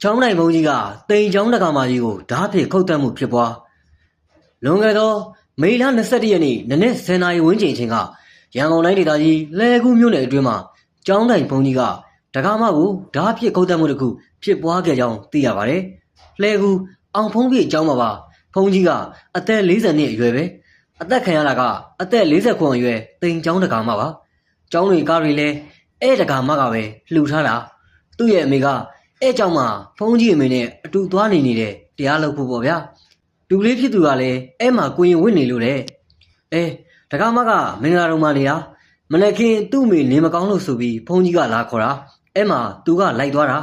ကျောင်းနိုင်ဘုန်းကြီးကတိမ်ကျောင်းတက္ကမကြီးကိုဓာတ်ဖြင့်ခုတ်တက်မှုဖြစ်ပွားလွန်ခဲ့သောမေလ21ရက်နေ့နနက်10:00 နာရီဝန်းကျင်အချိန်ကရန်ကုန်တိုင်းဒေသကြီးလှည်းကူးမြို့နယ်အတွင်းမှာကျောင်းနိုင်ဘုန်းကြီးကတက္ကမကိုဓာတ်ဖြင့်ခုတ်တက်မှုတစ်ခုဖြစ်ပွားခဲ့ကြောင်းသိရပါတယ်။လှည်းကူးအောင်ဖုံးပြည့်ကျောင်းမှာပါဘုန်းကြီးကအသက်40နှစ်အရွယ်ပဲအသက်ခံရတာကအသက်49အရွယ်တိမ်ကျောင်းတက္ကမပါကျောင်းတွေကားတွေလည်းအဲ့တက္ကမကပဲလှူထားတာသူ့ရဲ့အမေကအဲ့ကြောင့်မှဖုန်းကြီးအမေနဲ့အတူသွားနေတဲ့တရားလုပ်ဖို့ပေါ့ဗျာတူလေးဖြစ်သူကလည်းအဲ့မှာကိုရင်ဝင့်နေလို့တဲ့တက္ကမကမင်္ဂလာတော်မှာနေတာမနေ့ကသူ့အမေနေမကောင်းလို့ဆိုပြီးဖုန်းကြီးကလာခေါ်တာအဲ့မှာသူကလိုက်သွားတာ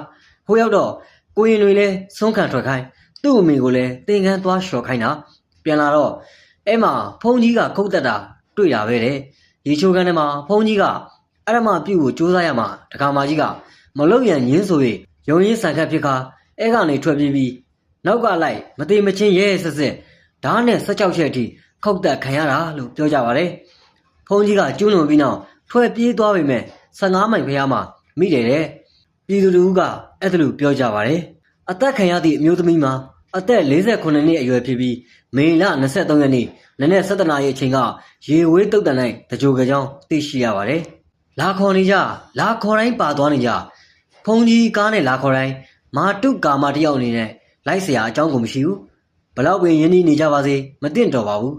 ဟိုရောက်တော့ကိုရင်တွေလည်းဆုံးခံထွက်ခိုင်းသူ့အမေကိုလည်းသင်္ကန်းသွားလျှော်ခိုင်းတာပြန်လာတော့အဲ့မှာဖုန်းကြီးကခုတ်တက်တာတွေ့တာပဲတဲ့ရေချိုးခန်းထဲမှာဖုန်းကြီးကအဲ့ဒါမှပြုတ်ကိုစူးစမ်းရမှာတက္ကမကြီးကမလုံရန်ညင်းဆို၍ရုံရင်းဆန်ခတ်ဖြစ်ခါအဲ့ကနေထွက်ပြေးပြီးနောက်ကလိုက်မသေးမချင်းရဲဆက်ဆက်ဓာတ်နဲ့16ချက်အထိခုတ်တက်ခံရတာလို့ပြောကြပါတယ်။ဖုန်းကြီးကကျူးလွန်ပြီးနောက်ထွက်ပြေးသွားပေမဲ့15မိုင်ဖျားမှာမိတယ်တဲ့ပြည်သူလူကအဲ့ဒါလိုပြောကြပါတယ်။အသက်ခံရသည့်အမျိုးသမီးမှာအသက်48နှစ်အရွယ်ဖြစ်ပြီးမေလ23ရက်နေ့နနက်7:00 နာရီအချိန်ကရေဝေးတုတ်တန်၌တကြိုကြောင်းသိရှိရပါတယ်။လာခေါ်နေကြလာခေါ်တိုင်းပါသွားနေကြဖုန်းကြီးကားနဲ့လာခေါ်တိုင်းမာတုကာမတယောက်အနေနဲ့လိုက်เสียအကြောင်းကိုမရှိဘူးဘလောက်ပင်ယဉ်နေကြပါစေမသင့်တော်ပါဘူး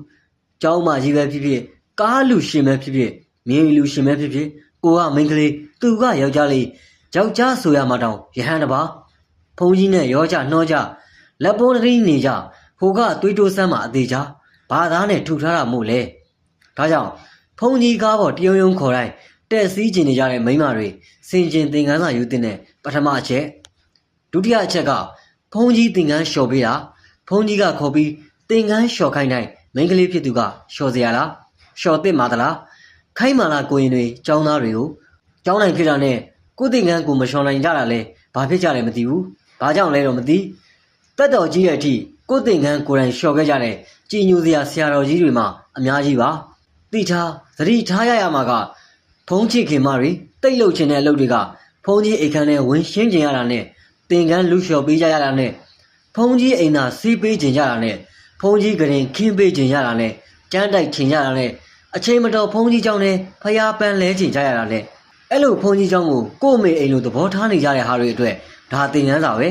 ကျောင်းမကြီးပဲဖြစ်ဖြစ်ကားလူရှင်ပဲဖြစ်ဖြစ်မြေလူရှင်ပဲဖြစ်ဖြစ်ကိုကမိန်းကလေးသူကယောက်ျားလေးယောက်ျားဆိုရမှာတောင်ယဟန်တပါဖုန်းကြီးနဲ့ရောကြနှောကြလက်ပုံးတည်းနေကြဟိုကသွေးတိုးဆန်းမှာအသေးချာဘာသားနဲ့ထူထားတာမို့လဲဒါကြောင့်ဖုန်းကြီးကားပေါ်တယုံယုံခေါ်တိုင်းတက်စီးကျင်နေကြတဲ့မိန်းမတွေစင်ကျင်သင်္ကန်းစာယူတဲ့ပထမအချက်ဒုတိယအချက်ကဖုန်းကြီးသင်္ကန်းလျှော်ပေးတာဖုန်းကြီးကခေါ်ပြီးသင်္ကန်းလျှော်ခိုင်းတိုင်းမိန်းကလေးဖြစ်သူကလျှော်စရာလားလျှော်သင့်ပါသလားခိုင်းမာလာကိုရင်တွေចောင်းသားတွေကိုចောင်းနိုင်ဖြစ်တာနဲ့ကိုသင်္ကန်းကိုမလျှော်နိုင်ကြတာလဲဘာဖြစ်ကြလဲမသိဘူးဘာကြောင့်လဲတော့မသိတက်တော်ကြီးရဲ့အထိကိုသင်္ကန်းကိုယ်တိုင်လျှော်ခဲ့ကြတဲ့ကြည်ညိုစရာဆရာတော်ကြီးတွေမှာအများကြီးပါတိထားသတိထားရမှာကဖုန်းချစ်ခင်မတွေတိတ်လုတ်ချင်တဲ့အလုပ်တွေကဖုန်းကြီးအိမ်ခန်းထဲဝင်ရှင်းကျင်ရတာနဲ့သင်္ကန်းလူလျှော်ပေးကြရတာနဲ့ဖုန်းကြီးအိမ်သာစီးပေးကျင်ကြတာနဲ့ဖုန်းကြီးကရင်ခင်းပေးကျင်ရတာနဲ့ကြမ်းတိုက်ချင်ကြတာနဲ့အချိန်မတော်ဖုန်းကြီးเจ้าနဲ့ဖျားပန်းလဲချင်ကြရတာနဲ့အဲ့လိုဖုန်းကြီးเจ้าကိုကို့မေအိမ်လိုသဘောထားနေကြတဲ့ဟာတွေအတွက်ဒါသင်္ကန်းစာပဲ